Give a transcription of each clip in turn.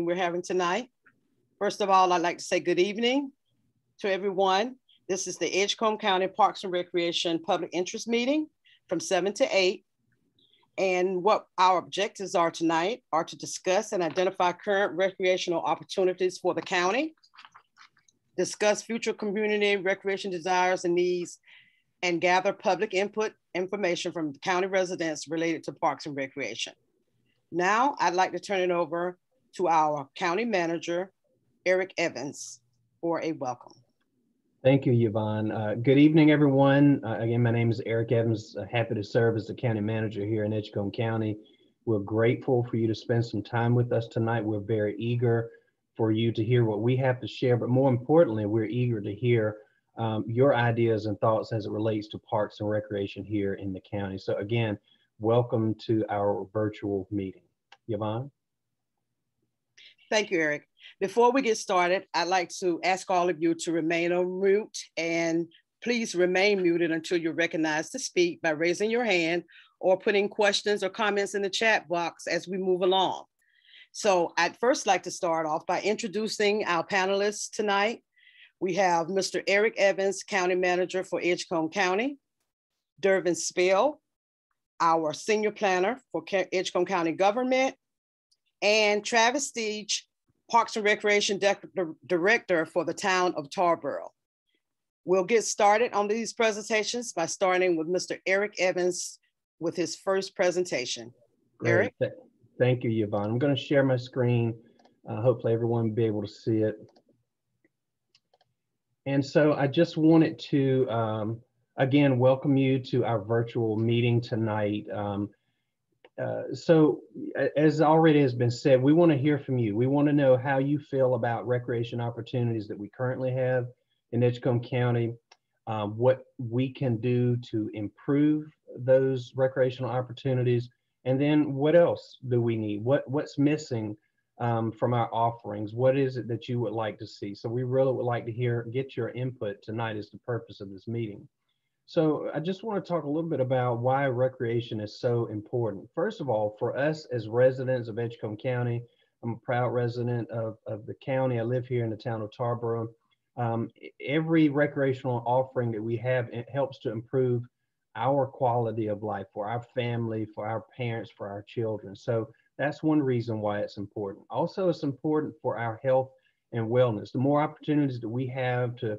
we're having tonight. First of all, I'd like to say good evening to everyone. This is the Edgecombe County Parks and Recreation Public Interest Meeting from 7 to 8. And what our objectives are tonight are to discuss and identify current recreational opportunities for the county, discuss future community recreation desires and needs, and gather public input information from county residents related to parks and recreation. Now, I'd like to turn it over to our county manager, Eric Evans, for a welcome. Thank you, Yvonne. Good evening, everyone. Again, my name is Eric Evans. Happy to serve as the county manager here in Edgecombe County. We're grateful for you to spend some time with us tonight. We're very eager for you to hear what we have to share, but more importantly, we're eager to hear your ideas and thoughts as it relates to parks and recreation here in the county. So again, welcome to our virtual meeting. Yvonne? Thank you, Eric. Before we get started, I'd like to ask all of you to remain on mute, and please remain muted until you're recognized to speak by raising your hand or putting questions or comments in the chat box as we move along. So I'd first like to start off by introducing our panelists tonight. We have Mr. Eric Evans, County Manager for Edgecombe County, Dervin Spell, our Senior Planner for Edgecombe County Government, and Travis Steege, Parks and Recreation Director for the town of Tarboro. We'll get started on these presentations by starting with Mr. Eric Evans with his first presentation. Great. Eric? Thank you, Yvonne. I'm going to share my screen. Hopefully everyone will be able to see it. And so I just wanted to, again, welcome you to our virtual meeting tonight. So as already has been said, we want to hear from you. We want to know how you feel about recreation opportunities that we currently have in Edgecombe County, what we can do to improve those recreational opportunities, and then what else do we need? What's missing from our offerings? What is it that you would like to see? So we really would like to get your input tonight is the purpose of this meeting. So I just want to talk a little bit about why recreation is so important. First of all, for us as residents of Edgecombe County, I'm a proud resident of the county. I live here in the town of Tarboro. Every recreational offering that we have, it helps to improve our quality of life for our family, for our parents, for our children. So that's one reason why it's important. Also, it's important for our health and wellness. The more opportunities that we have to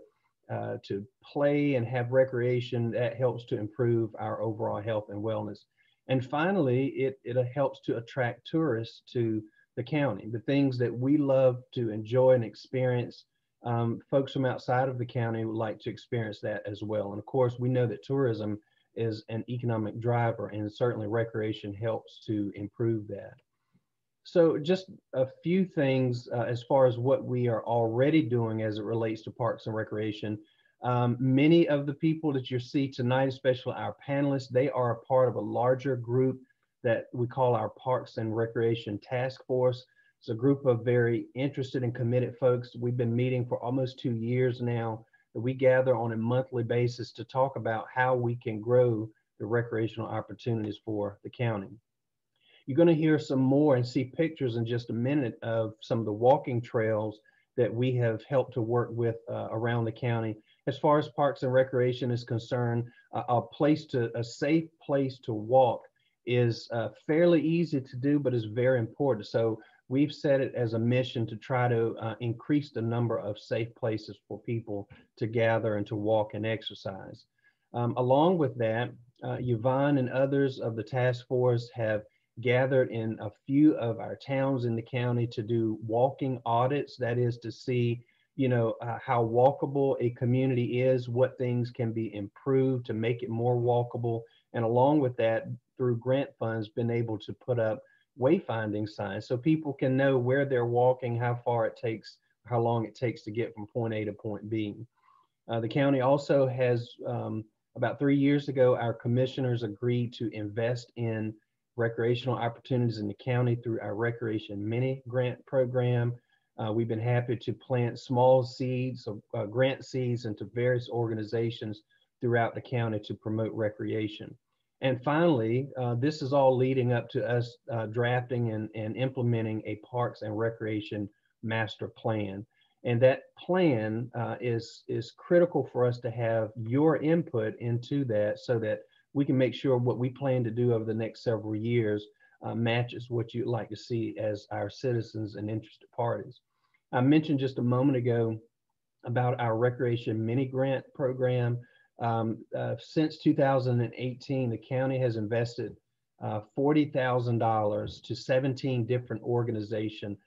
play and have recreation, that helps to improve our overall health and wellness. And finally, it helps to attract tourists to the county. The things that we love to enjoy and experience, folks from outside of the county would like to experience that as well. And of course, we know that tourism is an economic driver, and certainly recreation helps to improve that. So just a few things as far as what we are already doing as it relates to parks and recreation. Many of the people that you see tonight, especially our panelists, they are a part of a larger group that we call our Parks and Recreation Task Force. It's a group of very interested and committed folks. We've been meeting for almost 2 years now. We gather on a monthly basis to talk about how we can grow the recreational opportunities for the county. You're going to hear some more and see pictures in just a minute of some of the walking trails that we have helped to work with around the county. As far as parks and recreation is concerned, a safe place to walk is fairly easy to do, but is very important. So we've set it as a mission to try to increase the number of safe places for people to gather and to walk and exercise. Along with that, Yvonne and others of the task force have gathered in a few of our towns in the county to do walking audits. That is to see, how walkable a community is, what things can be improved to make it more walkable. And along with that, through grant funds, been able to put up wayfinding signs so people can know where they're walking, how far it takes, how long it takes to get from point A to point B. The county also has, about 3 years ago, our commissioners agreed to invest in recreational opportunities in the county through our Recreation Mini Grant Program. We've been happy to plant small seeds, grant seeds into various organizations throughout the county to promote recreation. And finally, this is all leading up to us drafting and implementing a Parks and Recreation Master Plan. And that plan is critical for us to have your input into that so that we can make sure what we plan to do over the next several years matches what you'd like to see as our citizens and interested parties. I mentioned just a moment ago about our recreation mini grant program. Since 2018, the county has invested $40,000 to 17 different organizations,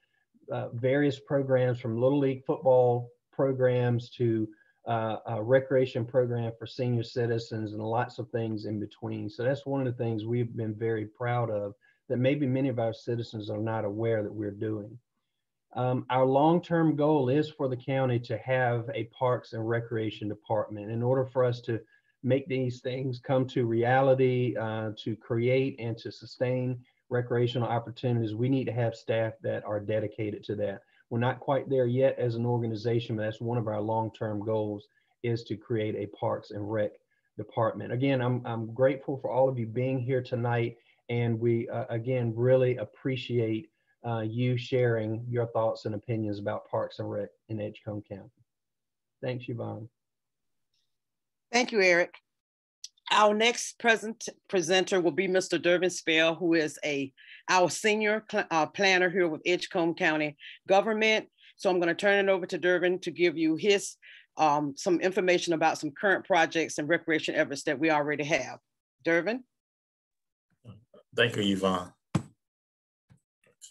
various programs from Little League football programs to a recreation program for senior citizens and lots of things in between. So that's one of the things we've been very proud of that maybe many of our citizens are not aware that we're doing. Our long-term goal is for the county to have a Parks and Recreation Department. In order for us to make these things come to reality, to create and to sustain recreational opportunities, we need to have staff that are dedicated to that. We're not quite there yet as an organization, but that's one of our long-term goals, is to create a Parks and Rec Department. Again, I'm grateful for all of you being here tonight, and we again really appreciate you sharing your thoughts and opinions about Parks and Rec in Edgecombe County. Thanks, Yvonne. Thank you, Eric. Our next presenter will be Mr. Durbin Spell, who is our senior planner here with Edgecombe County government. So I'm going to turn it over to Durbin to give you his some information about some current projects and recreation efforts that we already have. Durbin? Thank you, Yvonne.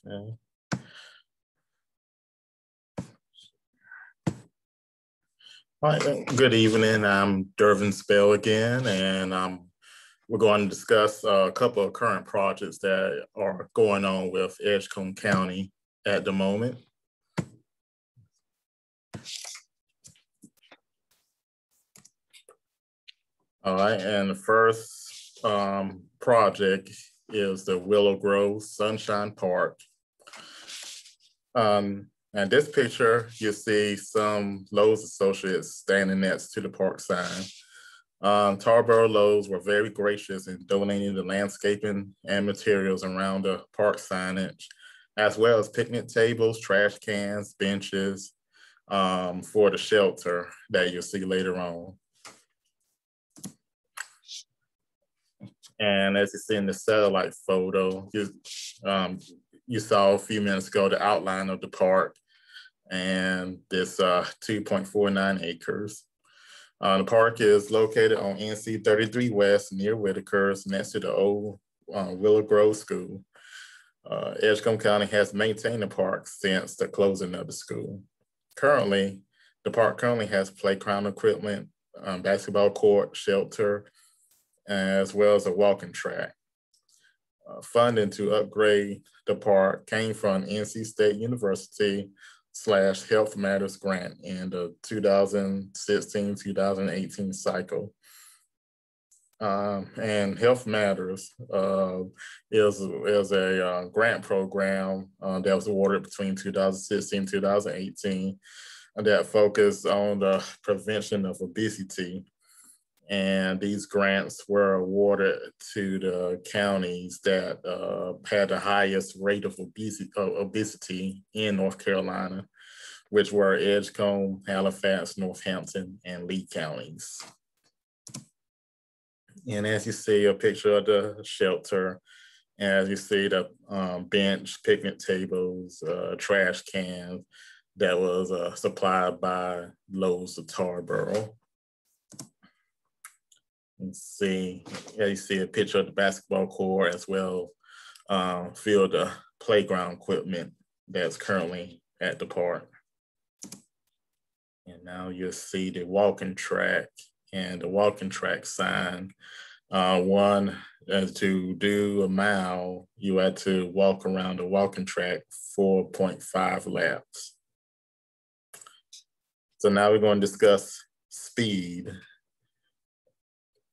Okay. All right, good evening. I'm Durbin Spell again, and we're going to discuss a couple of current projects that are going on with Edgecombe County at the moment. All right, and the first project is the Willow Grove Sunshine Park. And this picture, you see some Lowe's associates standing next to the park sign. Tarboro Lowe's were very gracious in donating the landscaping and materials around the park signage, as well as picnic tables, trash cans, benches for the shelter that you'll see later on. And as you see in the satellite photo, you saw a few minutes ago the outline of the park and this 2.49 acres. The park is located on NC 33 West near Whitaker's, next to the old Willow Grove School. Edgecombe County has maintained the park since the closing of the school. Currently, the park has playground equipment, basketball court, shelter, as well as a walking track. Funding to upgrade the park came from NC State University / Health Matters grant in the 2016-2018 cycle. And Health Matters is a grant program that was awarded between 2016 and 2018 that focused on the prevention of obesity. And these grants were awarded to the counties that had the highest rate of obesity in North Carolina, which were Edgecombe, Halifax, Northampton, and Lee counties. And as you see a picture of the shelter, as you see the bench, picnic tables, trash cans that was supplied by Lowe's of Tarboro. You see a picture of the basketball court as well, field of playground equipment that's currently at the park. And now you'll see the walking track and the walking track sign. One, to do a mile, you had to walk around the walking track 4.5 laps. So now we're going to discuss speed.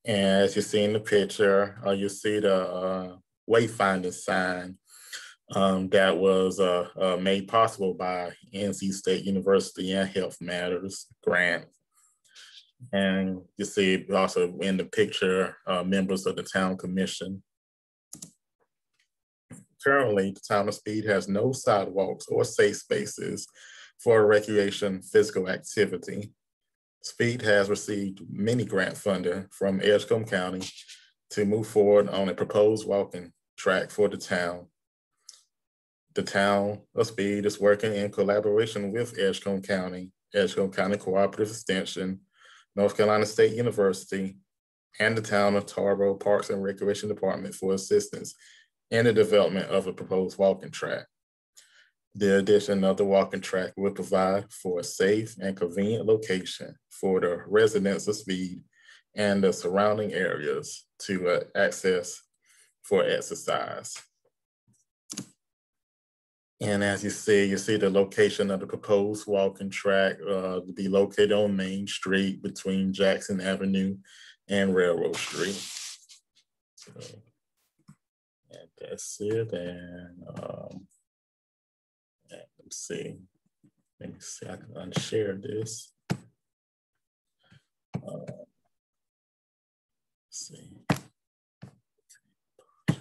And as you see in the picture, you see the wayfinding sign that was made possible by NC State University and Health Matters grant. And you see also in the picture, members of the town commission. Currently, the town of Speed has no sidewalks or safe spaces for recreation physical activity. Speed has received many grant funding from Edgecombe County to move forward on a proposed walking track for the town. The town of Speed is working in collaboration with Edgecombe County Cooperative Extension, North Carolina State University, and the town of Tarboro Parks and Recreation Department for assistance in the development of a proposed walking track. The addition of the walking track will provide for a safe and convenient location for the residents of Speed and the surrounding areas to access for exercise. And as you see the location of the proposed walking track to be located on Main Street between Jackson Avenue and Railroad Street. So, and that's it. And let's see. Let me see. I can unshare this. Let's see. All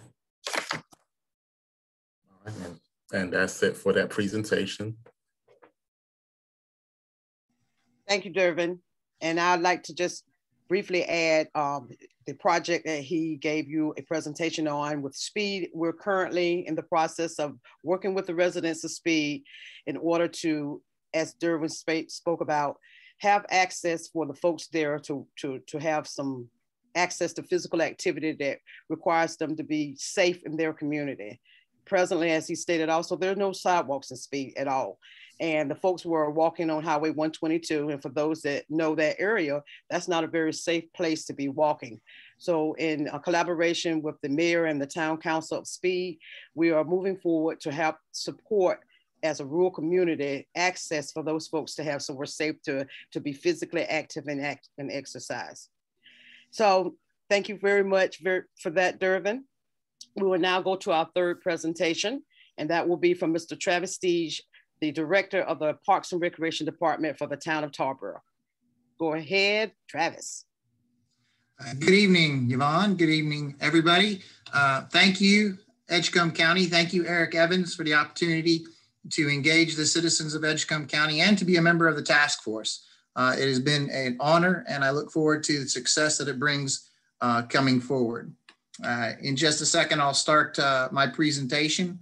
right. And that's it for that presentation. Thank you, Dervin. And I'd like to just briefly add the project that he gave you a presentation on with Speed. We're currently in the process of working with the residents of Speed in order to, as Dervin spoke about, have access for the folks there to have some access to physical activity that requires them to be safe in their community. Presently, as he stated also, there are no sidewalks in Speed at all. And the folks were walking on Highway 122. And for those that know that area, that's not a very safe place to be walking. So in a collaboration with the mayor and the town council of Speed, we are moving forward to help support as a rural community access for those folks to have somewhere safe to be physically active and exercise. So thank you very much for that, Dervin. We will now go to our third presentation, and that will be from Mr. Travis Steege, the Director of the Parks and Recreation Department for the town of Tarboro. Go ahead, Travis. Good evening, Yvonne. Good evening, everybody. Thank you, Edgecombe County. Thank you, Eric Evans, for the opportunity to engage the citizens of Edgecombe County and to be a member of the task force. It has been an honor, and I look forward to the success that it brings coming forward. In just a second, I'll start my presentation.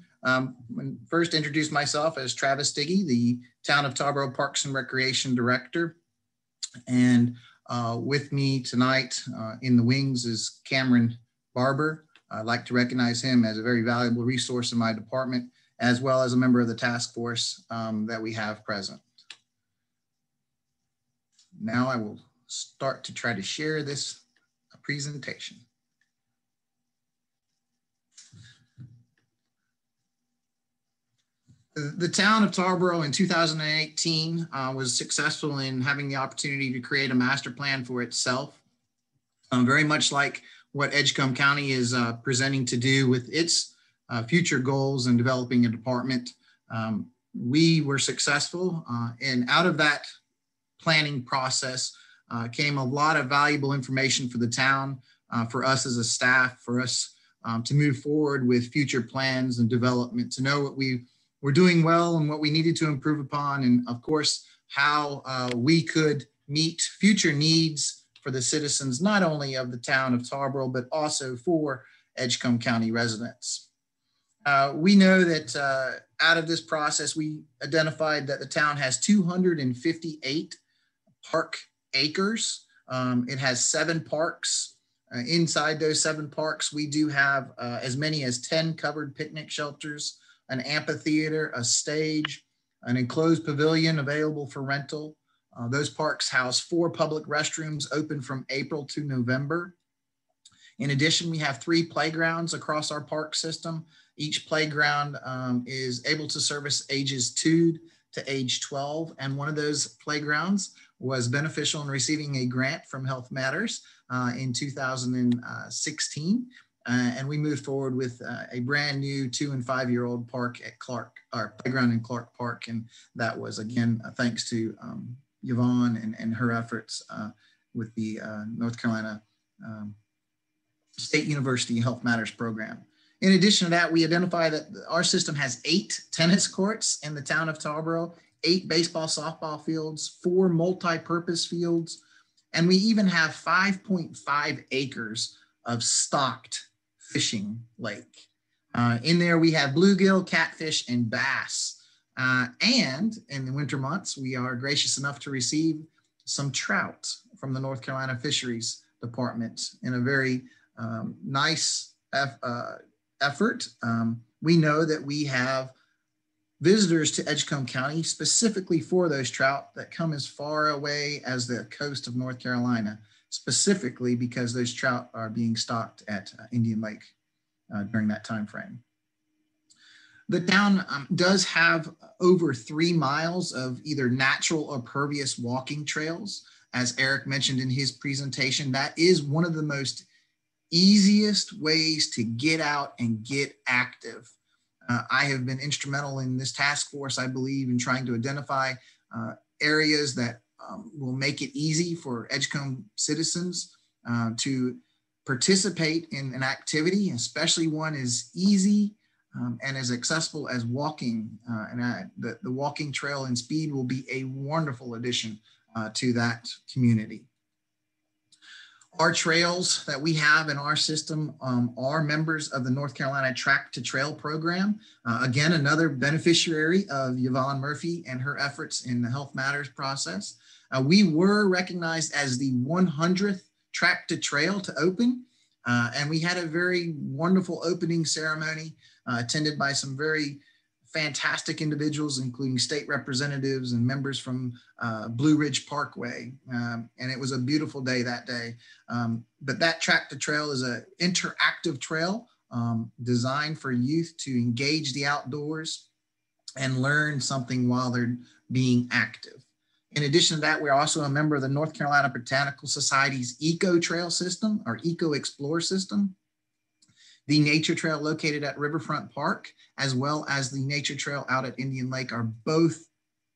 First, introduce myself as Travis Steege, the Town of Tarboro Parks and Recreation Director. And with me tonight in the wings is Cameron Barber. I'd like to recognize him as a very valuable resource in my department, as well as a member of the task force that we have present. Now I will start to try to share this presentation. The town of Tarboro in 2018 was successful in having the opportunity to create a master plan for itself, very much like what Edgecombe County is presenting to do with its future goals and developing a department. We were successful, and out of that planning process came a lot of valuable information for the town, for us as a staff, for us to move forward with future plans and development, to know what we were doing well and what we needed to improve upon, and of course, how we could meet future needs for the citizens, not only of the town of Tarboro, but also for Edgecombe County residents. We know that out of this process, we identified that the town has 258 park acres. It has 7 parks. Inside those 7 parks, we do have as many as 10 covered picnic shelters, an amphitheater, a stage, an enclosed pavilion available for rental. Those parks house 4 public restrooms open from April to November. In addition, we have 3 playgrounds across our park system. Each playground is able to service ages 2 to age 12. And one of those playgrounds was beneficial in receiving a grant from Health Matters in 2016. And we moved forward with a brand new 2- and 5-year-old park at playground in Clark Park. And that was, again, thanks to Yvonne and her efforts with the North Carolina State University Health Matters program. In addition to that, we identify that our system has 8 tennis courts in the town of Tarboro, 8 baseball, softball fields, 4 multi-purpose fields, and we even have 5.5 acres of stocked fishing lake. In there, we have bluegill, catfish, and bass. And in the winter months, we are gracious enough to receive some trout from the North Carolina Fisheries Department in a very nice effort. We know that we have visitors to Edgecombe County specifically for those trout that come as far away as the coast of North Carolina, specifically because those trout are being stocked at Indian Lake during that time frame. The town does have over 3 miles of either natural or pervious walking trails. As Eric mentioned in his presentation, that is one of the most easiest ways to get out and get active. I have been instrumental in this task force, I believe, in trying to identify areas that will make it easy for Edgecombe citizens to participate in an activity, especially one as easy and as accessible as walking. The walking trail and speed will be a wonderful addition to that community. Our trails that we have in our system are members of the North Carolina Track to Trail program. Again, another beneficiary of Yvonne Murphy and her efforts in the Health Matters process. We were recognized as the 100th Track to Trail to open, and we had a very wonderful opening ceremony attended by some very fantastic individuals, including state representatives and members from Blue Ridge Parkway. And it was a beautiful day that day. But that Track to Trail is an interactive trail designed for youth to engage the outdoors and learn something while they're being active. In addition to that, we're also a member of the North Carolina Botanical Society's Eco Trail system, or Eco Explore system. The nature trail located at Riverfront Park, as well as the nature trail out at Indian Lake, are both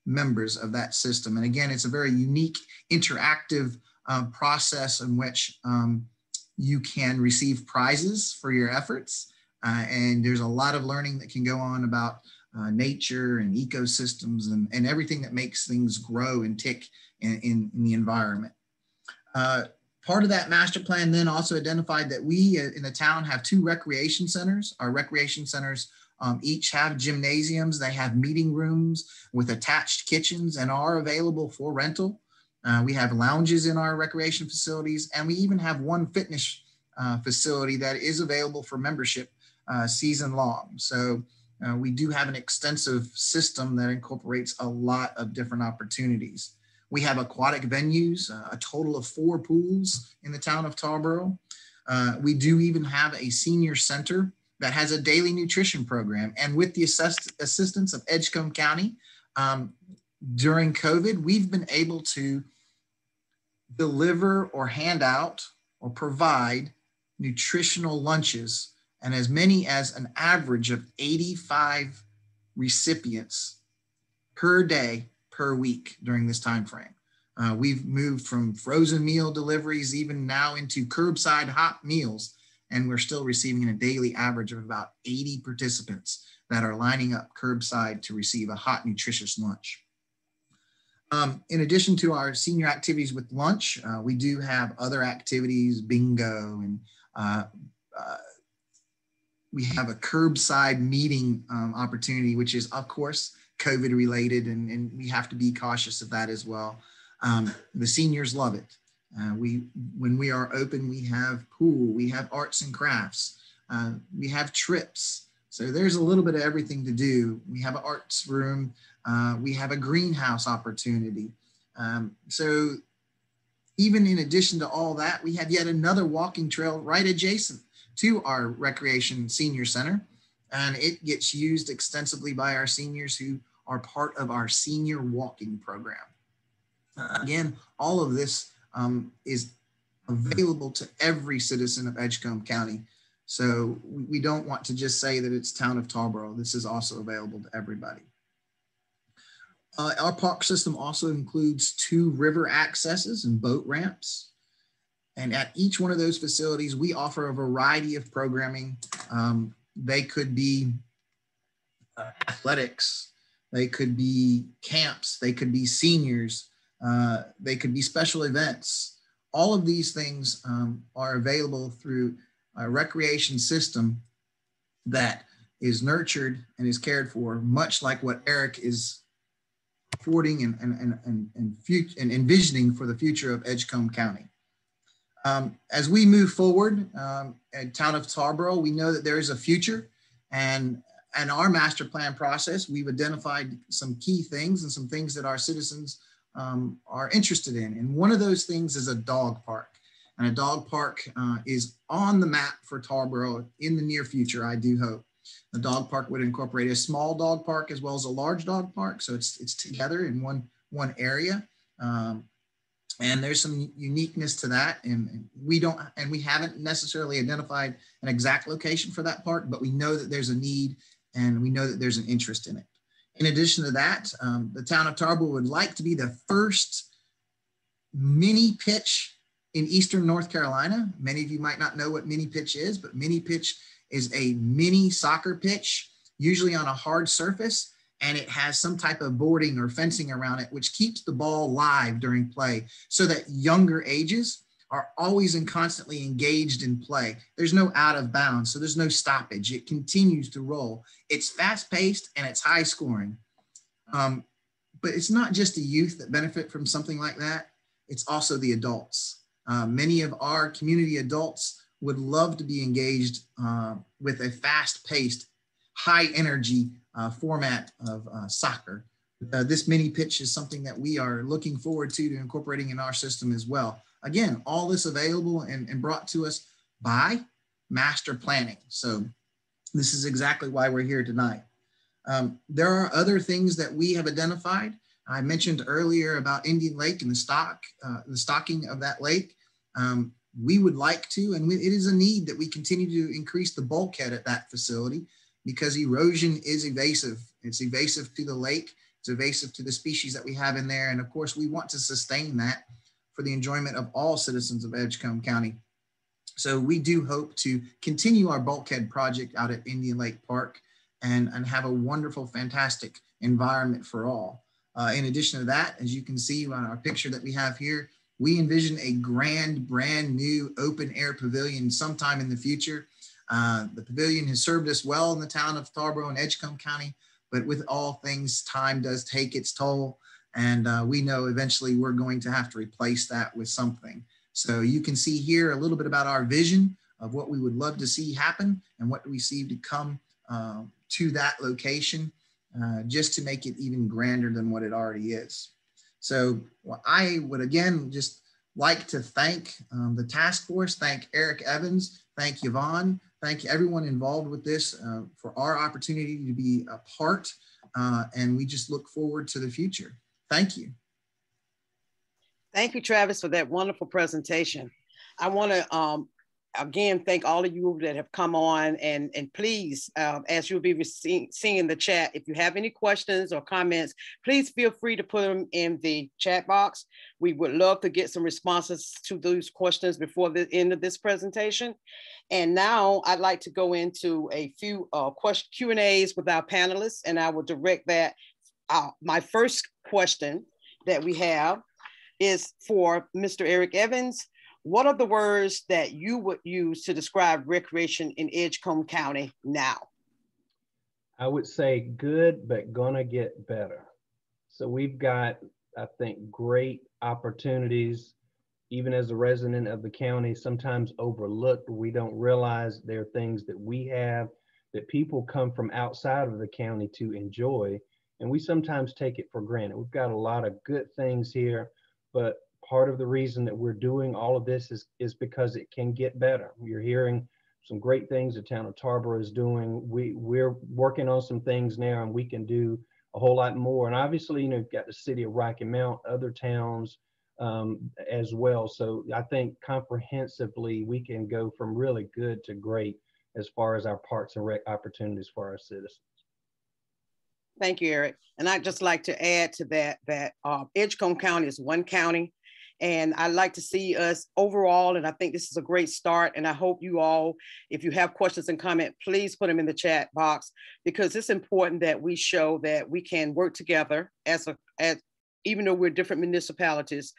members of that system. And again, it's a very unique interactive process in which you can receive prizes for your efforts. And there's a lot of learning that can go on about nature and ecosystems and everything that makes things grow and tick in the environment. Part of that master plan then also identified that we in the town have 2 recreation centers. Our recreation centers each have gymnasiums. They have meeting rooms with attached kitchens and are available for rental. We have lounges in our recreation facilities, and we even have 1 fitness facility that is available for membership season long. So we do have an extensive system that incorporates a lot of different opportunities. We have aquatic venues, a total of 4 pools in the town of Tarboro. We do even have a senior center that has a daily nutrition program. And with the assistance of Edgecombe County, during COVID, we've been able to deliver or hand out or provide nutritional lunches, and as many as an average of 85 recipients per day per week during this time frame. We've moved from frozen meal deliveries even now into curbside hot meals, and we're still receiving a daily average of about 80 participants that are lining up curbside to receive a hot, nutritious lunch. In addition to our senior activities with lunch, we do have other activities, bingo, and we have a curbside meeting opportunity, which is, of course, COVID related, and we have to be cautious of that as well. The seniors love it. When we are open, we have pool, we have arts and crafts, we have trips. So there's a little bit of everything to do. We have an arts room, we have a greenhouse opportunity. So even in addition to all that, we have yet another walking trail right adjacent to our recreation senior center. And it gets used extensively by our seniors who are part of our senior walking program. Again, all of this is available to every citizen of Edgecombe County. So we don't want to just say that it's town of Tarboro. This is also available to everybody. Our park system also includes 2 river accesses and boat ramps. And at each one of those facilities, we offer a variety of programming. They could be athletics, they could be camps, they could be seniors, they could be special events. All of these things are available through a recreation system that is nurtured and is cared for, much like what Eric is affording and envisioning for the future of Edgecombe County. As we move forward at Town of Tarboro, we know that there is a future, and our master plan process, we've identified some key things and some things that our citizens are interested in. And one of those things is a dog park. And a dog park is on the map for Tarboro in the near future, I do hope. The dog park would incorporate a small dog park as well as a large dog park. So it's together in one area. And there's some uniqueness to that. And we haven't necessarily identified an exact location for that park, but we know that there's a need and we know that there's an interest in it. In addition to that, the town of Tarboro would like to be the first mini pitch in Eastern North Carolina. Many of you might not know what mini pitch is, but mini pitch is a mini soccer pitch, usually on a hard surface, and it has some type of boarding or fencing around it, which keeps the ball live during play so that younger ages are always and constantly engaged in play. There's no out of bounds, so there's no stoppage. It continues to roll. It's fast paced and it's high scoring. But it's not just the youth that benefit from something like that. It's also the adults. Many of our community adults would love to be engaged with a fast-paced, high-energy format of soccer. This mini pitch is something that we are looking forward to incorporating in our system as well. Again, all this available and brought to us by master planning. So this is exactly why we're here tonight. There are other things that we have identified. I mentioned earlier about Indian Lake and the stocking of that lake. We would like to, and it is a need that we continue to increase the bulkhead at that facility because erosion is evasive. It's evasive to the lake. It's evasive to the species that we have in there. And of course, we want to sustain that for the enjoyment of all citizens of Edgecombe County. So we do hope to continue our bulkhead project out at Indian Lake Park and have a wonderful, fantastic environment for all. In addition to that, as you can see on our picture that we have here, we envision a brand new open air pavilion sometime in the future. The pavilion has served us well in the town of Tarboro and Edgecombe County, but with all things, time does take its toll. And we know eventually we're going to have to replace that with something. So you can see here a little bit about our vision of what we would love to see happen and what we see to come to that location just to make it even grander than what it already is. So I would again just like to thank the task force, thank Eric Evans, thank Yvonne, thank everyone involved with this for our opportunity to be a part, and we just look forward to the future. Thank you. Thank you, Travis, for that wonderful presentation. I want to again thank all of you that have come on, and please, as you'll be seeing in the chat, if you have any questions or comments, please feel free to put them in the chat box. We would love to get some responses to those questions before the end of this presentation. And now I'd like to go into a few Q&As with our panelists, and I will direct that. My first question that we have is for Mr. Eric Evans. What are the words that you would use to describe recreation in Edgecombe County now? I would say good, but gonna get better. So we've got, I think, great opportunities, even as a resident of the county, sometimes overlooked. We don't realize there are things that we have that people come from outside of the county to enjoy, and we sometimes take it for granted. We've got a lot of good things here, but part of the reason that we're doing all of this is because it can get better. You're hearing some great things the town of Tarboro is doing. We're working on some things now, and we can do a whole lot more. And obviously, you know, you've got the city of Rocky Mount, other towns as well. So I think comprehensively, we can go from really good to great as far as our parks and rec opportunities for our citizens. Thank you, Eric. And I'd just like to add to that, Edgecombe County is one county. And I'd like to see us overall, and I think this is a great start. And I hope you all, if you have questions and comments, please put them in the chat box, because it's important that we show that we can work together as even though we're different municipalities,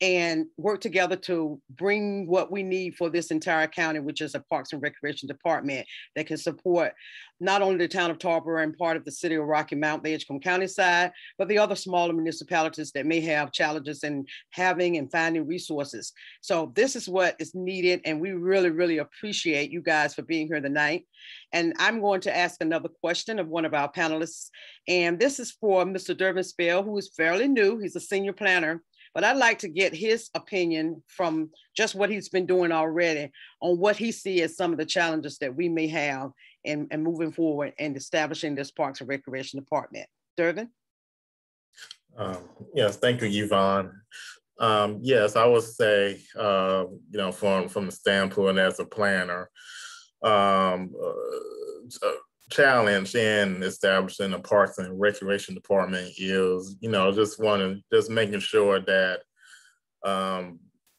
and work together to bring what we need for this entire county, which is a Parks and Recreation Department that can support not only the town of Tarboro and part of the city of Rocky Mount, the Edgecombe County side, but the other smaller municipalities that may have challenges in having and finding resources. So this is what is needed, and we really, really appreciate you guys for being here tonight. And I'm going to ask another question of one of our panelists, and this is for Mr. Durbin Spell, who is fairly new. He's a senior planner. But I'd like to get his opinion from just what he's been doing already on what he sees as some of the challenges that we may have in moving forward and establishing this Parks and Recreation Department. Durbin? Yes, thank you, Yvonne. Yes, I would say, you know, from the standpoint as a planner, challenge in establishing a Parks and Recreation Department is, you know, just making sure that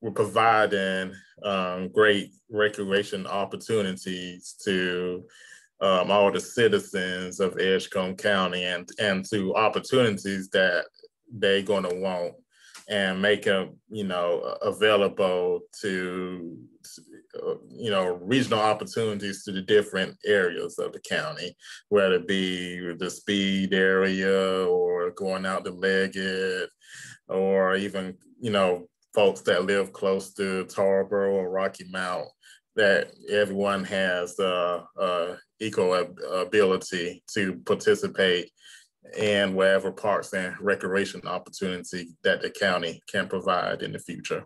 we're providing great recreation opportunities to all the citizens of Edgecombe County, and to opportunities that they're going to want, and make them, you know, available to, you know, regional opportunities to the different areas of the county, whether it be the Speed area or going out to Leggett, or even, you know, folks that live close to Tarboro or Rocky Mount, that everyone has equal ability to participate in whatever parks and recreation opportunity that the county can provide in the future.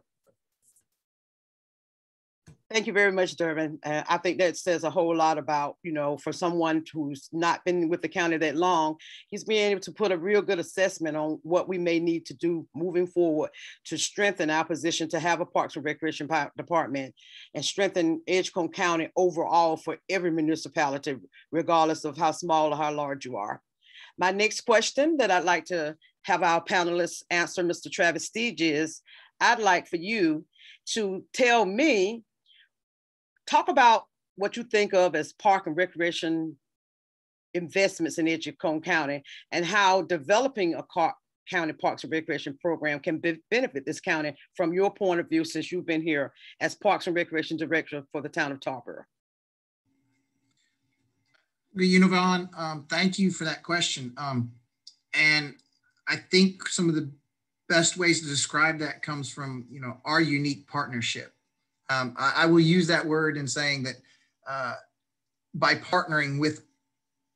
Thank you very much, Durbin. I think that says a whole lot about, you know, for someone who's not been with the county that long, he's being able to put a real good assessment on what we may need to do moving forward to strengthen our position to have a Parks and Recreation Department and strengthen Edgecombe County overall for every municipality, regardless of how small or how large you are. My next question that I'd like to have our panelists answer, Mr. Travis Steege, is I'd like for you to tell me, talk about what you think of as park and recreation investments in Edgecombe County, and how developing a county parks and recreation program can benefit this county from your point of view, since you've been here as Parks and Recreation Director for the town of Tarboro. Yvonne, thank you for that question. And I think some of the best ways to describe that comes from, you know, our unique partnership. I will use that word in saying that by partnering with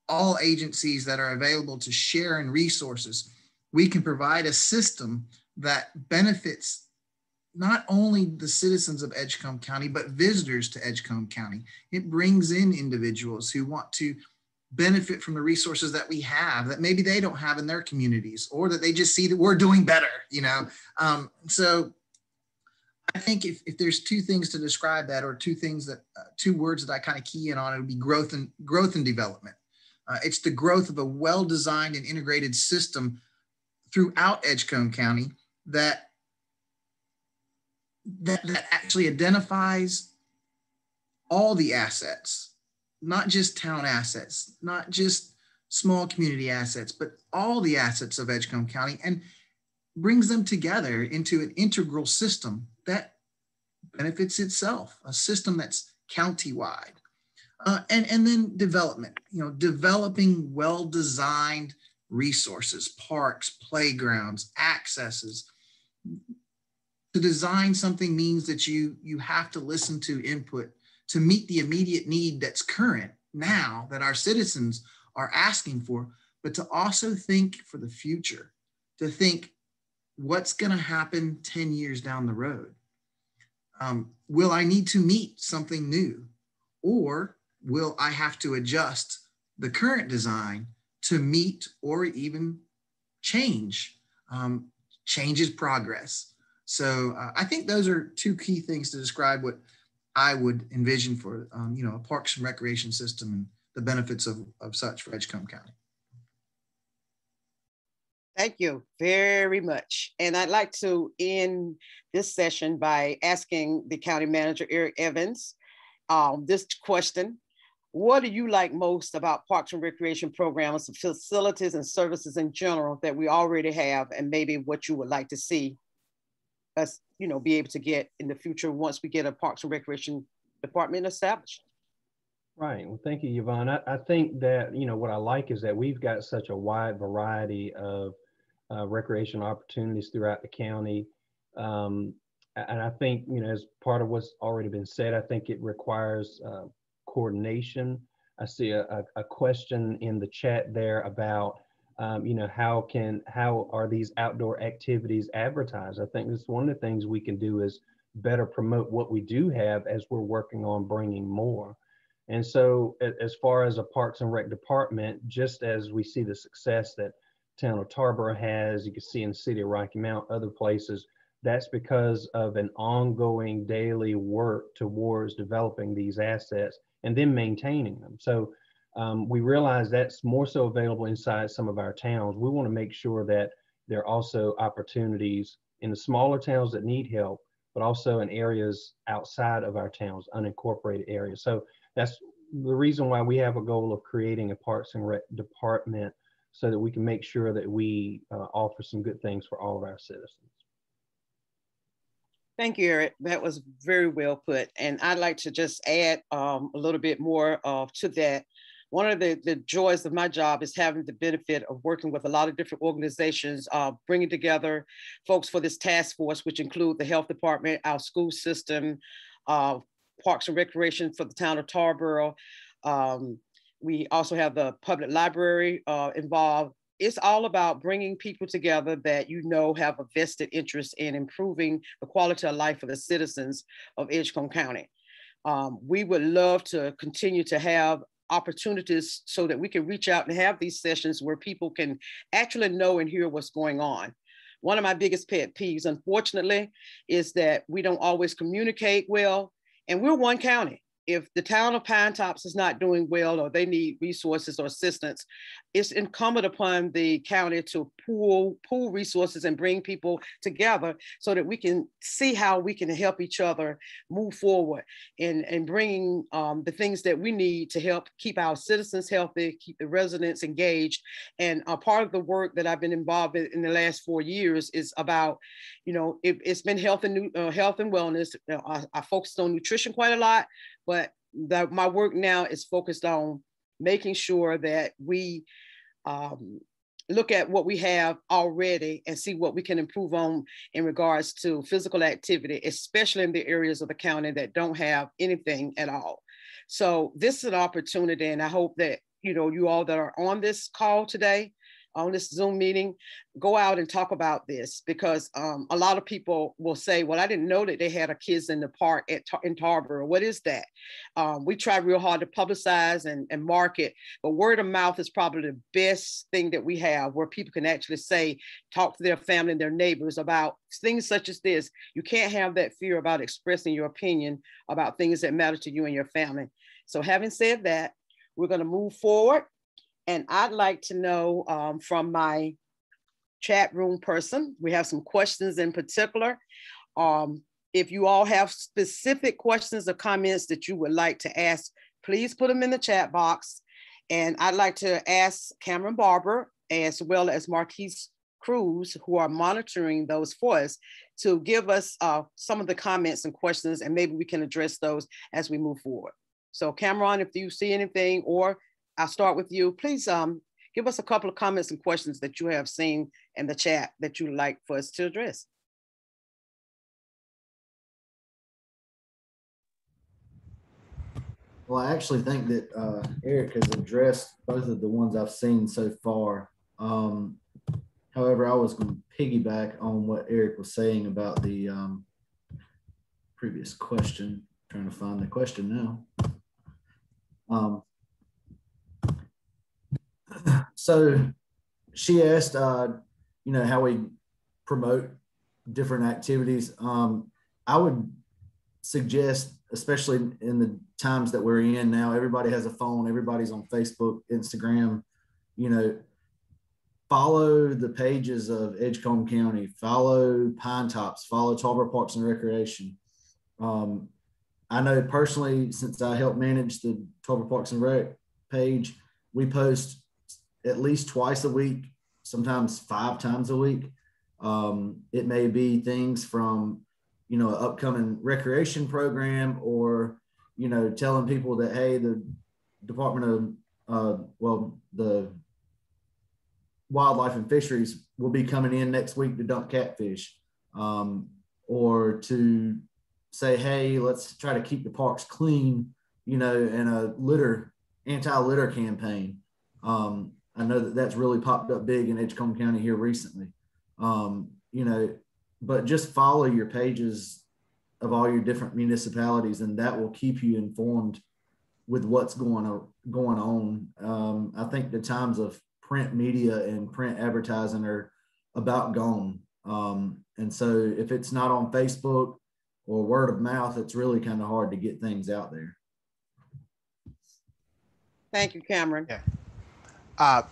all agencies that are available to share in resources, we can provide a system that benefits not only the citizens of Edgecombe County, but visitors to Edgecombe County. It brings in individuals who want to benefit from the resources that we have that maybe they don't have in their communities, or that they just see that we're doing better, you know? So I think if there's two things to describe that, or two words that I kind of key in on, it would be growth and development. It's the growth of a well-designed and integrated system throughout Edgecombe County that actually identifies all the assets, not just town assets, not just small community assets, but all the assets of Edgecombe County, and brings them together into an integral system that benefits itself, a system that's county-wide. And then development, you know, developing well-designed resources, parks, playgrounds, accesses. To design something means that you have to listen to input to meet the immediate need that's current now, that our citizens are asking for, but to also think for the future, to think what's going to happen 10 years down the road. Will I need to meet something new, or will I have to adjust the current design to meet or even change? Change is progress. So I think those are two key things to describe what I would envision for you know, a parks and recreation system and the benefits of such for Edgecombe County. Thank you very much. And I'd like to end this session by asking the County Manager, Eric Evans, this question. What do you like most about Parks and Recreation programs, facilities and services in general that we already have, and maybe what you would like to see us, be able to get in the future once we get a Parks and Recreation department established? Right. Well, thank you, Yvonne. I think that, what I like is that we've got such a wide variety of recreation opportunities throughout the county. And I think, as part of what's already been said, I think it requires coordination. I see a question in the chat there about, how are these outdoor activities advertised? I think that's one of the things we can do is better promote what we do have as we're working on bringing more. And so as far as a Parks and Rec department, just as we see the success that town of Tarboro has, you can see in the city of Rocky Mount, other places, that's because of an ongoing daily work towards developing these assets and then maintaining them. So we realize that's more so available inside some of our towns. We want to make sure that there are also opportunities in the smaller towns that need help, but also in areas outside of our towns, unincorporated areas. So that's the reason why we have a goal of creating a Parks and Rec department, so that we can make sure that we offer some good things for all of our citizens. Thank you, Eric. That was very well put. And I'd like to just add a little bit more to that. One of the joys of my job is having the benefit of working with a lot of different organizations, bringing together folks for this task force, which include the health department, our school system, Parks and Recreation for the town of Tarboro. We also have the public library involved. It's all about bringing people together that have a vested interest in improving the quality of life for the citizens of Edgecombe County. We would love to continue to have opportunities so that we can reach out and have these sessions where people can actually know and hear what's going on. One of my biggest pet peeves, unfortunately, is that we don't always communicate well, and we're one county. If the town of Pine Tops is not doing well, or they need resources or assistance, it's incumbent upon the county to pool resources and bring people together so that we can see how we can help each other move forward and bringing the things that we need to help keep our citizens healthy, keep the residents engaged. And a part of the work that I've been involved in the last 4 years is about, it's been health and wellness. I focused on nutrition quite a lot, but my work now is focused on making sure that we look at what we have already and see what we can improve on in regards to physical activity, especially in the areas of the county that don't have anything at all. So this is an opportunity, and I hope that you all that are on this call today, on this Zoom meeting, go out and talk about this, because a lot of people will say, well, I didn't know that they had a kids in the park in Tarboro. What is that? We try real hard to publicize and market, but word of mouth is probably the best thing that we have, where people can actually talk to their family and their neighbors about things such as this. You can't have that fear about expressing your opinion about things that matter to you and your family. So having said that, we're going to move forward. And I'd like to know from my chat room person, we have some questions in particular. If you all have specific questions or comments that you would like to ask, please put them in the chat box. And I'd like to ask Cameron Barber, as well as Marquise Cruz, who are monitoring those for us, to give us some of the comments and questions, and maybe we can address those as we move forward. So Cameron, if you see anything, or I'll start with you, please give us a couple of comments and questions that you have seen in the chat that you'd like for us to address. Well, I actually think that Eric has addressed both of the ones I've seen so far. However, I was going to piggyback on what Eric was saying about the previous question. Trying to find the question now. So she asked, how we promote different activities. I would suggest, especially in the times that we're in now, everybody has a phone, everybody's on Facebook, Instagram, follow the pages of Edgecombe County, follow Pine Tops, follow Tarboro Parks and Recreation. I know personally, since I help manage the Tarboro Parks and Rec page, we post at least twice a week, sometimes 5 times a week. It may be things from, you know, an upcoming recreation program, or, you know, telling people that, hey, the Department of, the Wildlife and Fisheries will be coming in next week to dump catfish, or to say, hey, let's try to keep the parks clean, you know, in a anti-litter campaign. I know that that's really popped up big in Edgecombe County here recently. You know, but just follow your pages of all your different municipalities, and that will keep you informed with what's going on. I think the times of print media and print advertising are about gone. And so if it's not on Facebook or word of mouth, it's really kind of hard to get things out there. Thank you, Cameron. Yeah.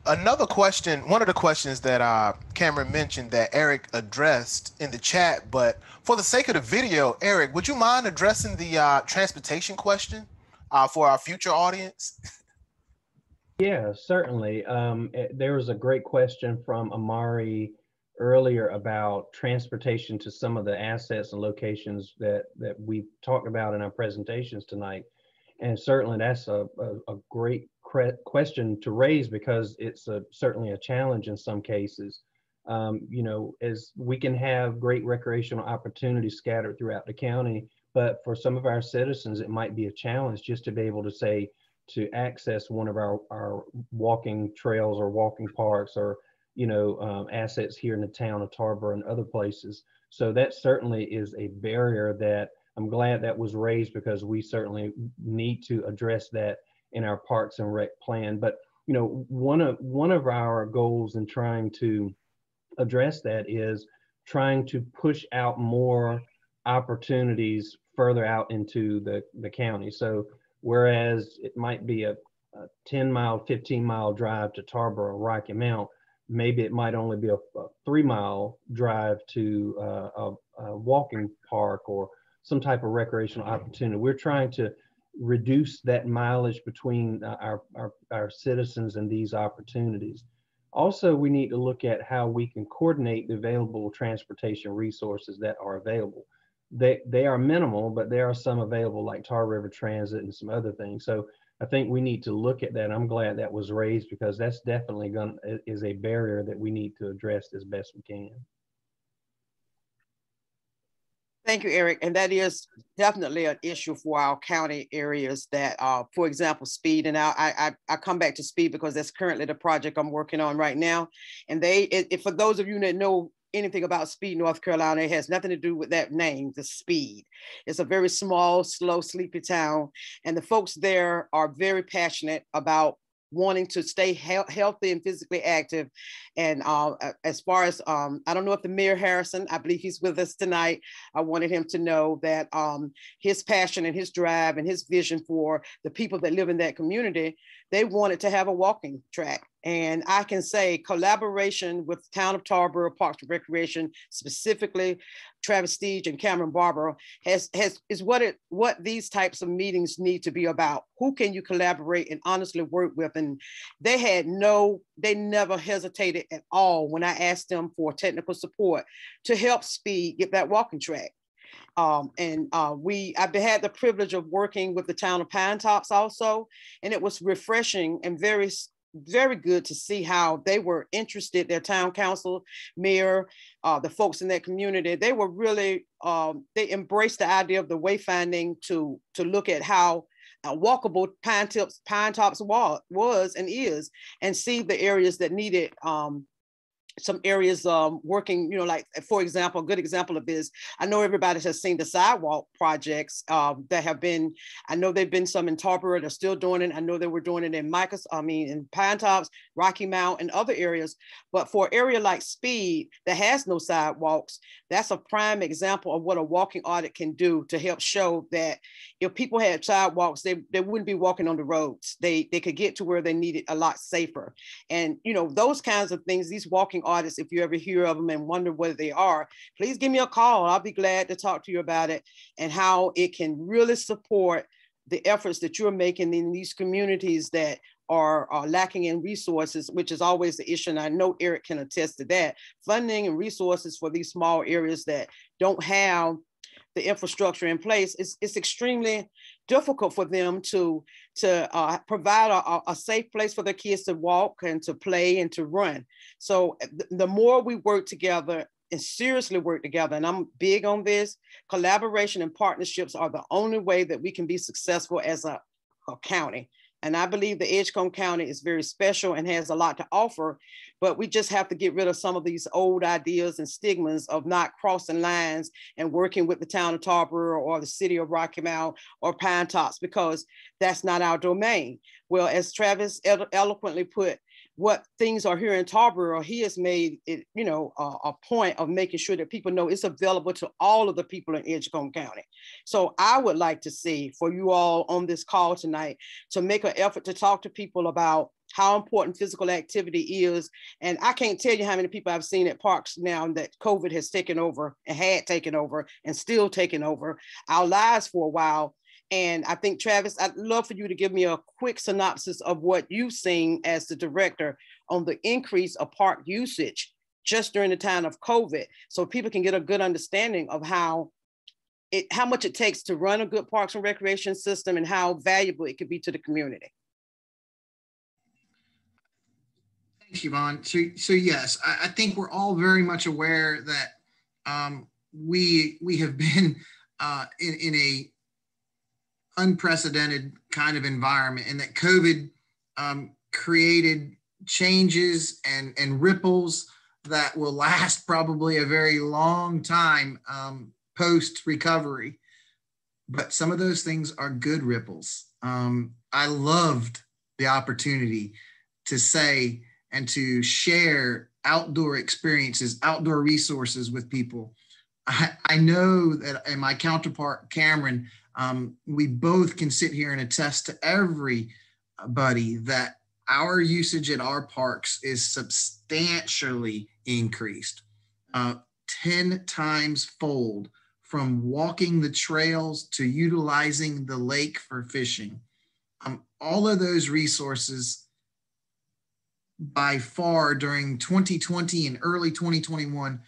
Another question, one of the questions that Cameron mentioned that Eric addressed in the chat, but for the sake of the video, Eric, would you mind addressing the transportation question for our future audience? Yeah, certainly. There was a great question from Amari earlier about transportation to some of the assets and locations that we talked about in our presentations tonight. And certainly that's a great question to raise, because it's certainly a challenge in some cases. You know, as we can have great recreational opportunities scattered throughout the county, but for some of our citizens, it might be a challenge just to be able to say, to access one of our walking trails or walking parks, or, you know, assets here in the town of Tarboro and other places. So that certainly is a barrier that I'm glad that was raised, because we certainly need to address that in our Parks and Rec plan. But, you know, one of our goals in trying to address that is trying to push out more opportunities further out into the county. So whereas it might be a 10-mile, 15-mile drive to Tarboro or Rocky Mount, maybe it might only be a 3-mile drive to a walking park or some type of recreational opportunity. We're trying to reduce that mileage between our citizens and these opportunities. Also, we need to look at how we can coordinate the available transportation resources that are available. They are minimal, but there are some available, like Tar River Transit and some other things. So I think we need to look at that. I'm glad that was raised, because that's definitely is a barrier that we need to address as best we can. Thank you, Eric. And that is definitely an issue for our county areas that, for example, speed. And I come back to speed because that's currently the project I'm working on right now. And for those of you that know anything about Speed, North Carolina, it has nothing to do with that name, the Speed. It's a very small, slow, sleepy town. And the folks there are very passionate about wanting to stay healthy and physically active. And as far as, I don't know if the Mayor Harrison, I believe he's with us tonight. I wanted him to know that his passion and his drive and his vision for the people that live in that community, they wanted to have a walking track. And I can say collaboration with the town of Tarboro Parks and Recreation, specifically Travis Steege and Cameron Barber, is what these types of meetings need to be about. Who can you collaborate and honestly work with? And they never hesitated at all when I asked them for technical support to help Speed get that walking track. I've had the privilege of working with the town of Pine Tops also, and it was refreshing and very, very good to see how they were interested, their town council, mayor, the folks in that community. They were really, they embraced the idea of the wayfinding to look at how walkable Pine Tops was and is, and see the areas that needed some areas working, you know, like, for example, a good example of this, I know everybody has seen the sidewalk projects that have been, I know there've been some in Tarboro, they're still doing it. I know they were doing it in in Pine Tops, Rocky Mount, and other areas. But for an area like Speed that has no sidewalks, that's a prime example of what a walking audit can do to help show that if people had sidewalks, they wouldn't be walking on the roads. They could get to where they need it a lot safer. And, you know, those kinds of things, these walking audits, if you ever hear of them and wonder what they are, please give me a call. I'll be glad to talk to you about it and how it can really support the efforts that you're making in these communities that are lacking in resources, which is always the issue. And I know Eric can attest to that. Funding and resources for these small areas that don't have the infrastructure in place, it's extremely difficult for them to provide a safe place for their kids to walk and to play and to run. So the more we work together and seriously work together, and I'm big on this, collaboration and partnerships are the only way that we can be successful as a county. And I believe the Edgecombe County is very special and has a lot to offer, but we just have to get rid of some of these old ideas and stigmas of not crossing lines and working with the town of Tarboro or the city of Rocky Mount or Pine Tops, because that's not our domain. Well, as Travis eloquently put, what things are here in Tarboro, he has made it, you know, a point of making sure that people know it's available to all of the people in Edgecombe County. So I would like to see for you all on this call tonight to make an effort to talk to people about how important physical activity is. And I can't tell you how many people I've seen at parks now that COVID has taken over and had taken over and still taking over our lives for a while. And I think, Travis, I'd love for you to give me a quick synopsis of what you've seen as the director on the increase of park usage just during the time of COVID, so people can get a good understanding of how much it takes to run a good parks and recreation system and how valuable it could be to the community. Thanks, Yvonne. So yes, I think we're all very much aware that we have been in a unprecedented kind of environment, and that COVID created changes and ripples that will last probably a very long time post recovery. But some of those things are good ripples. I loved the opportunity to say and to share outdoor experiences, outdoor resources with people. I know that, and my counterpart, Cameron, we both can sit here and attest to everybody that our usage at our parks is substantially increased, 10 times fold, from walking the trails to utilizing the lake for fishing. All of those resources by far during 2020 and early 2021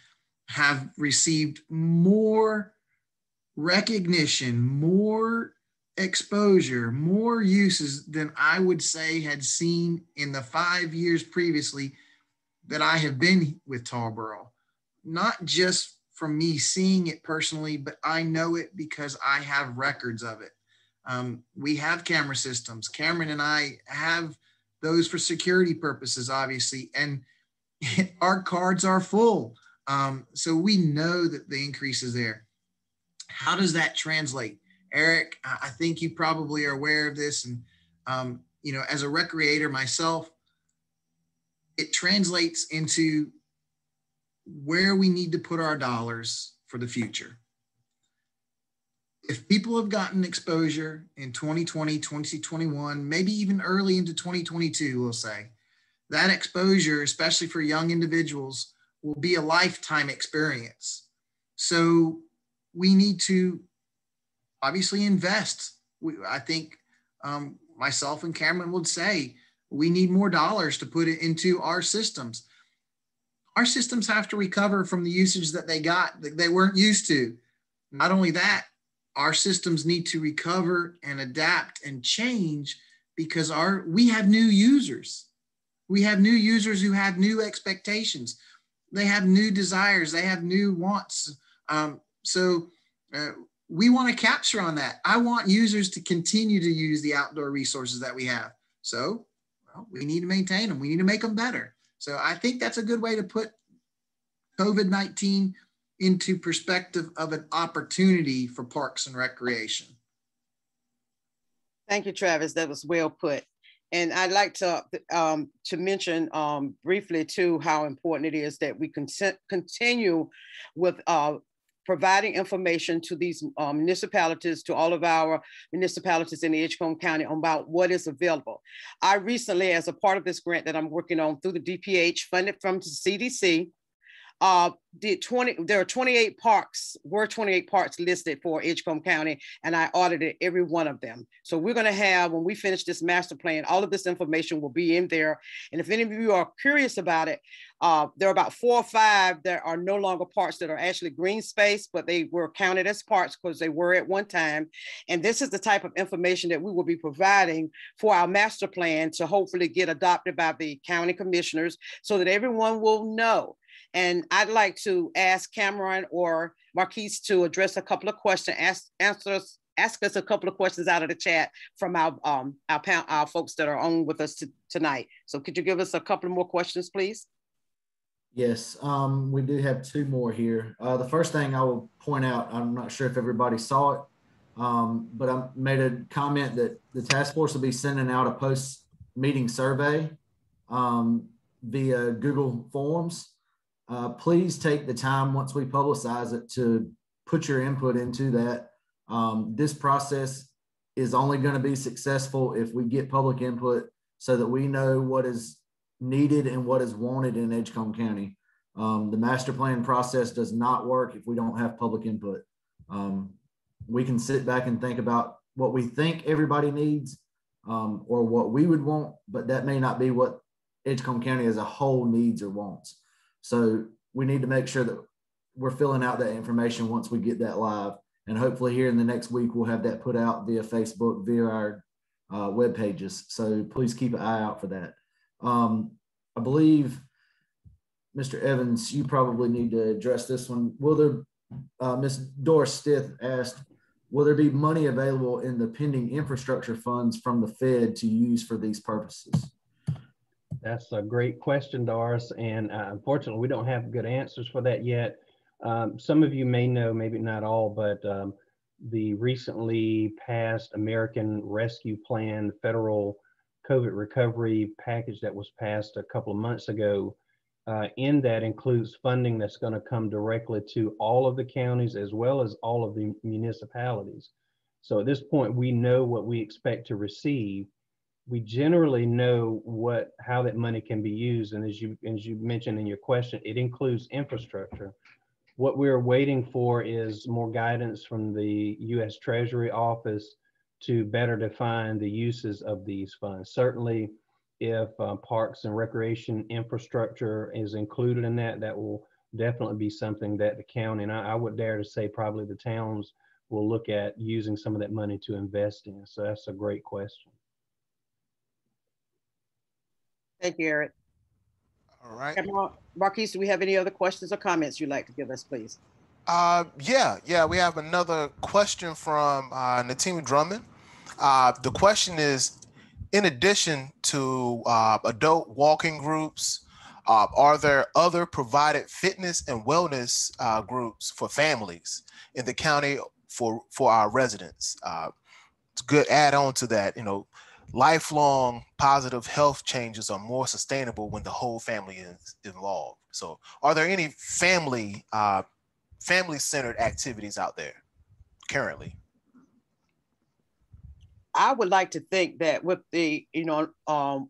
have received more recognition, more exposure, more uses than I would say had seen in the 5 years previously that I have been with Tarboro. Not just from me seeing it personally, but I know it because I have records of it. We have camera systems. Cameron and I have those for security purposes, obviously, and our cards are full. So we know that the increase is there. How does that translate? Eric, I think you probably are aware of this. And, you know, as a recreator myself, it translates into where we need to put our dollars for the future. If people have gotten exposure in 2020, 2021, maybe even early into 2022, we'll say, that exposure, especially for young individuals, will be a lifetime experience. So we need to obviously invest. I think myself and Cameron would say we need more dollars to put it into our systems. Our systems have to recover from the usage that they weren't used to. Not only that, our systems need to recover and adapt and change because we have new users. We have new users who have new expectations. They have new desires. They have new wants. So we want to capture on that. I want users to continue to use the outdoor resources that we have. So we need to maintain them. We need to make them better. So I think that's a good way to put COVID-19 into perspective of an opportunity for parks and recreation. Thank you, Travis. That was well put. And I'd like to mention briefly too how important it is that we continue with providing information to these municipalities, to all of our municipalities in the Edgecombe County about what is available. I recently, as a part of this grant that I'm working on through the DPH, funded from the CDC, there are 28 parks, were 28 parks listed for Edgecombe County, and I audited every one of them. So we're gonna have, when we finish this master plan, all of this information will be in there. And if any of you are curious about it, there are about 4 or 5 that are no longer parks that are actually green space, but they were counted as parks because they were at one time. And this is the type of information that we will be providing for our master plan to hopefully get adopted by the county commissioners so that everyone will know. And I'd like to ask Cameron or Marquise to address a couple of questions, ask us a couple of questions out of the chat from our folks that are on with us tonight. So could you give us a couple more questions, please? Yes, we do have 2 more here. The first thing I will point out, I'm not sure if everybody saw it, but I made a comment that the task force will be sending out a post-meeting survey via Google Forms. Please take the time once we publicize it to put your input into that. This process is only going to be successful if we get public input so that we know what is needed and what is wanted in Edgecombe County. The master plan process does not work if we don't have public input. We can sit back and think about what we think everybody needs or what we would want, but that may not be what Edgecombe County as a whole needs or wants. So we need to make sure that we're filling out that information once we get that live. And hopefully here in the next week, we'll have that put out via Facebook, via our web pages. So please keep an eye out for that. I believe, Mr. Evans, you probably need to address this one. Will there, Ms. Doris Stith asked, will there be money available in the pending infrastructure funds from the Fed to use for these purposes? That's a great question, Doris, and unfortunately, we don't have good answers for that yet. Some of you may know, maybe not all, but the recently passed American Rescue Plan federal COVID recovery package that was passed a couple of months ago, in that includes funding that's going to come directly to all of the counties as well as all of the municipalities. So at this point, we know what we expect to receive. We generally know how that money can be used. And as you mentioned in your question, it includes infrastructure. What we're waiting for is more guidance from the U.S. Treasury Office to better define the uses of these funds. Certainly, if parks and recreation infrastructure is included in that, that will definitely be something that the county, and I would dare to say probably the towns, will look at using some of that money to invest in. So that's a great question. Thank you, Eric. All right. Marquise, do we have any other questions or comments you'd like to give us, please? Yeah, we have another question from Natima Drummond. The question is, in addition to adult walking groups, are there other provided fitness and wellness groups for families in the county for our residents? It's a good add-on to that. You know, lifelong positive health changes are more sustainable when the whole family is involved. So are there any family-centered activities out there currently? I would like to think that with the, and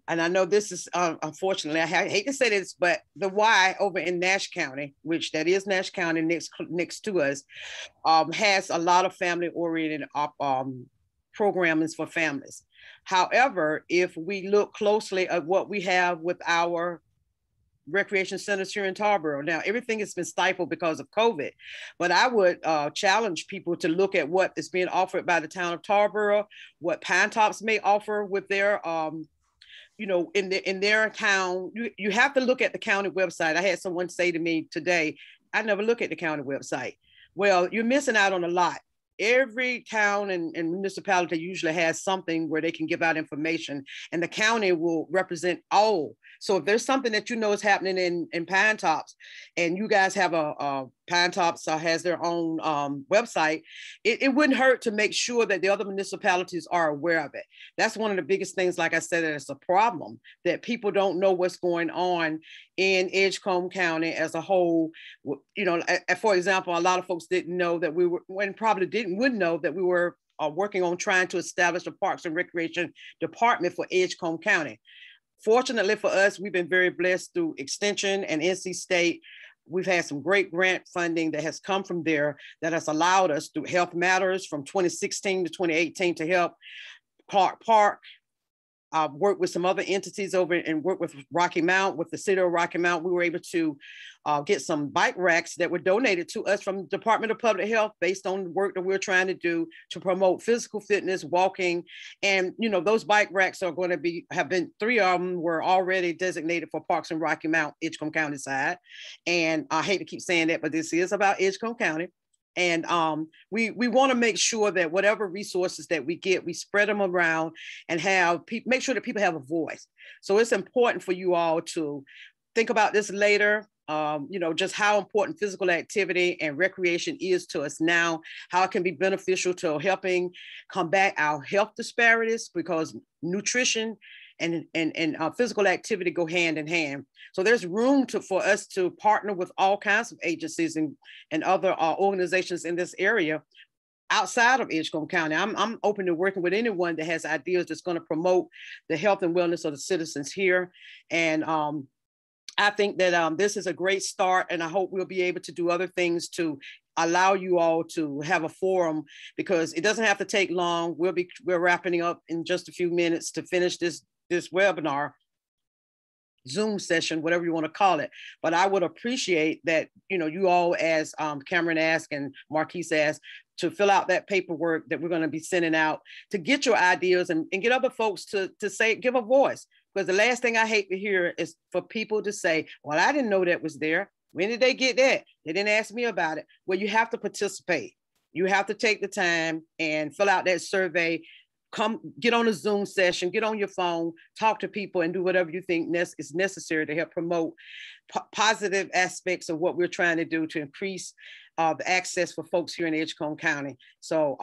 I know this is, unfortunately, I hate to say this, but the Y over in Nash County, which that is Nash County next to us, has a lot of family-oriented programming for families. However, if we look closely at what we have with our recreation centers here in Tarboro, now everything has been stifled because of COVID, but I would challenge people to look at what is being offered by the town of Tarboro, what Pine Tops may offer with their, in their town. You have to look at the county website. I had someone say to me today, I never look at the county website. Well, you're missing out on a lot. every town and municipality usually has something where they can give out information, and the county will represent all. So if there's something that you know is happening in Pine Tops, and you guys have a Pine Tops has their own website, it wouldn't hurt to make sure that the other municipalities are aware of it. That's one of the biggest things, like I said, it's a problem that people don't know what's going on in Edgecombe County as a whole. You know, for example, a lot of folks didn't know that we were, and probably wouldn't know that we were working on trying to establish a Parks and Recreation Department for Edgecombe County. Fortunately for us, we've been very blessed through Extension and NC State. We've had some great grant funding that has come from there that has allowed us through Health Matters from 2016 to 2018 to help Clark Park, work with some other entities over and work with Rocky Mount, with the city of Rocky Mount. We were able to get some bike racks that were donated to us from the Department of Public Health based on the work that we're trying to do to promote physical fitness, walking. And, you know, those bike racks are going to have been, 3 of them were already designated for Parks and Rocky Mount, Edgecombe County side. And I hate to keep saying that, but this is about Edgecombe County. And we want to make sure that whatever resources that we get, we spread them around and have make sure that people have a voice. So it's important for you all to think about this later. You know, just how important physical activity and recreation is to us now, how it can be beneficial to helping combat our health disparities, because nutrition and physical activity go hand in hand. So there's room for us to partner with all kinds of agencies and other organizations in this area outside of Edgecombe County. I'm open to working with anyone that has ideas that's going to promote the health and wellness of the citizens here. And I think that this is a great start, and I hope we'll be able to do other things to allow you all to have a forum, because it doesn't have to take long. We're wrapping up in just a few minutes to finish this webinar, Zoom session, whatever you want to call it. But I would appreciate that, you know, you all, as Cameron asked and Marquise asked, to fill out that paperwork that we're going to be sending out to get your ideas and get other folks to say, give a voice. Because the last thing I hate to hear is for people to say, well, I didn't know that was there. When did they get that? They didn't ask me about it. Well, you have to participate. You have to take the time and fill out that survey. Come get on a Zoom session, get on your phone, talk to people, and do whatever you think is necessary to help promote positive aspects of what we're trying to do to increase the access for folks here in Edgecombe County. So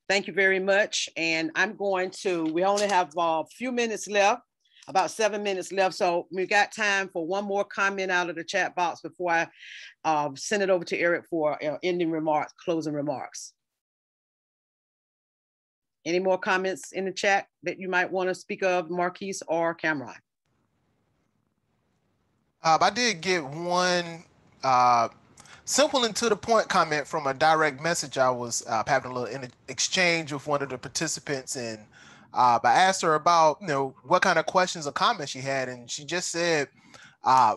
thank you very much. And we only have a few minutes left, about 7 minutes left. So we got time for one more comment out of the chat box before I send it over to Eric for ending remarks, closing remarks. Any more comments in the chat that you might want to speak of, Marquise or Cameron? I did get one simple and to the point comment from a direct message. I was having a little exchange with one of the participants, and I asked her about, you know, what kind of questions or comments she had, and she just said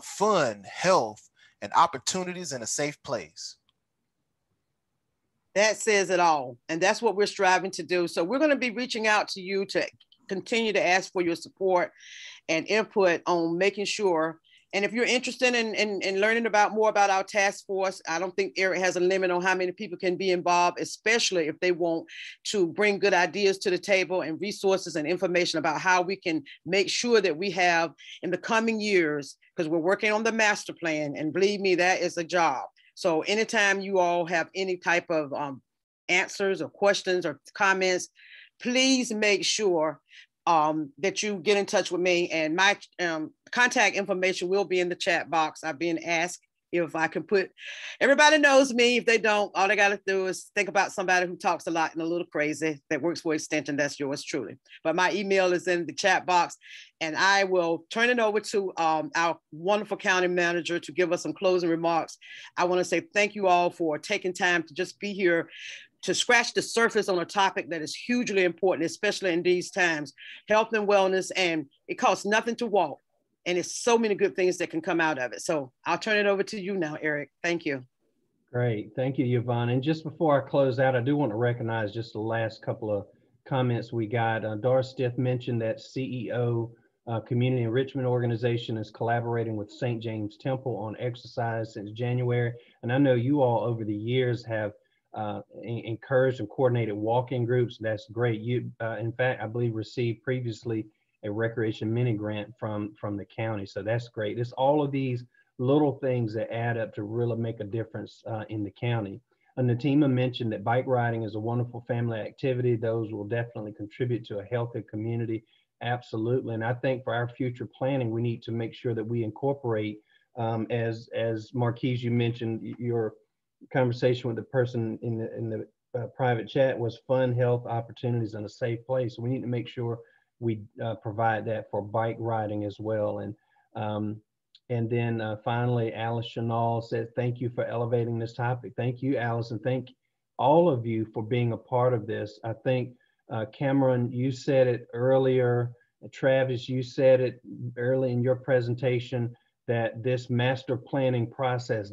fun, health, and opportunities in a safe place. That says it all. And that's what we're striving to do. So we're going to be reaching out to you to continue to ask for your support and input on making sure. And if you're interested in learning more about our task force, I don't think Eric has a limit on how many people can be involved, especially if they want to bring good ideas to the table and resources and information about how we can make sure that we have in the coming years, because we're working on the master plan. And believe me, that is a job. So anytime you all have any type of answers or questions or comments, please make sure that you get in touch with me, and my contact information will be in the chat box. I've been asked if I can put, everybody knows me. If they don't, all they got to do is think about somebody who talks a lot and a little crazy that works for Extension. That's yours truly. But my email is in the chat box, and I will turn it over to our wonderful county manager to give us some closing remarks. I want to say thank you all for taking time to just be here to scratch the surface on a topic that is hugely important, especially in these times, health and wellness, and it costs nothing to walk. And it's so many good things that can come out of it. So I'll turn it over to you now, Eric. Thank you. Great. Thank you, Yvonne. And just before I close out, I do want to recognize just the last couple of comments we got. Doris Stith mentioned that CEO Community Enrichment Organization is collaborating with St. James Temple on exercise since January. And I know you all over the years have encouraged and coordinated walk-in groups. That's great. You, in fact, I believe received previously a recreation mini grant from the county. So that's great. It's all of these little things that add up to really make a difference in the county. And Natima mentioned that bike riding is a wonderful family activity. Those will definitely contribute to a healthy community. Absolutely. And I think for our future planning, we need to make sure that we incorporate, as Marquise, you mentioned, your conversation with the person in the private chat was fun, health opportunities, and a safe place. So we need to make sure we provide that for bike riding as well. And then finally, Alice Chanel said, thank you for elevating this topic. Thank you, Alice, and thank all of you for being a part of this. I think, Cameron, you said it earlier. Travis, you said it early in your presentation, that this master planning process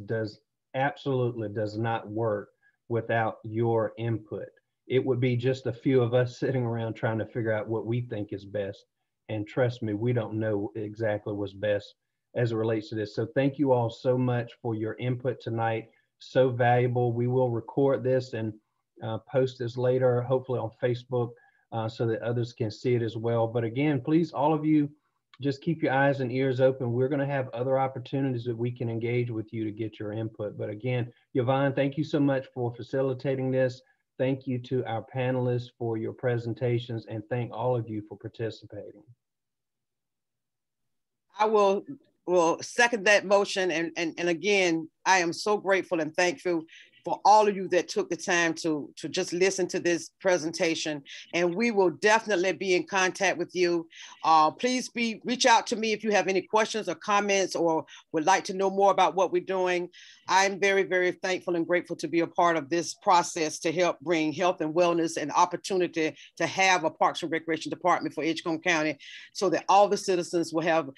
absolutely does not work without your input. It would be just a few of us sitting around trying to figure out what we think is best. And trust me, we don't know exactly what's best as it relates to this. So thank you all so much for your input tonight. So valuable. We will record this and post this later, hopefully on Facebook, so that others can see it as well. But again, please, all of you, just keep your eyes and ears open. We're going to have other opportunities that we can engage with you to get your input. But again, Yvonne, thank you so much for facilitating this. Thank you to our panelists for your presentations, and thank all of you for participating. I will second that motion. And again, I am so grateful and thankful for all of you that took the time to just listen to this presentation. And we will definitely be in contact with you. Please reach out to me if you have any questions or comments or would like to know more about what we're doing. I'm very, very thankful and grateful to be a part of this process to help bring health and wellness and opportunity to have a Parks and Recreation Department for Edgecombe County, so that all the citizens will have,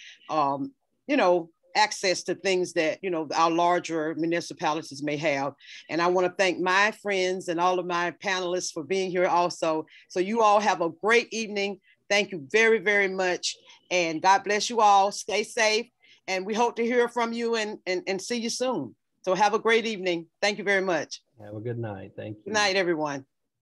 access to things that, our larger municipalities may have. And I want to thank my friends and all of my panelists for being here also. So you all have a great evening. Thank you very, very much. And God bless you all. Stay safe. And we hope to hear from you and see you soon. So have a great evening. Thank you very much. Have a good night. Thank you. Good night, everyone.